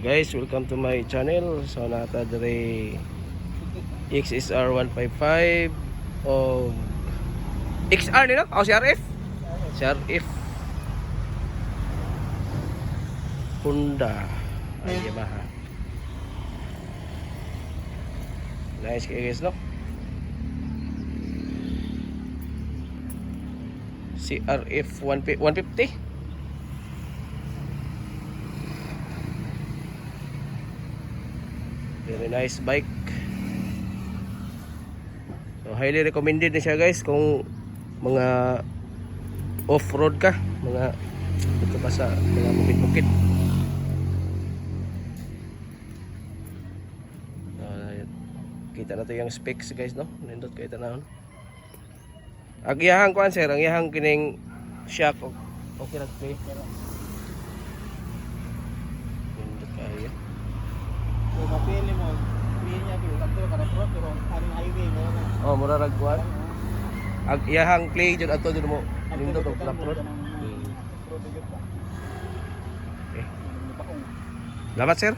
guys, welcome to my channel. So nata dire XSR 155 o XR nila? O CRF? CRF Honda ay Yamaha. Nice kayo guys, no? CRF 150. Very nice bike. So highly recommended na siya guys kung mga off-road ka, mga dito pa sa mga bukid-bukid. Kita na to yung specs guys, no? Nindot kita na. Ang iyahang kuan sir, ang iyahang kining shock okay lang play. Nindot kaya. So mapili mo, linya ko kadto kada pro pero ang highway mo. Oh, mura rag kuan. Ang iyahang play jud ato jud mo. Nindot og upload. Okay. Salamat sir.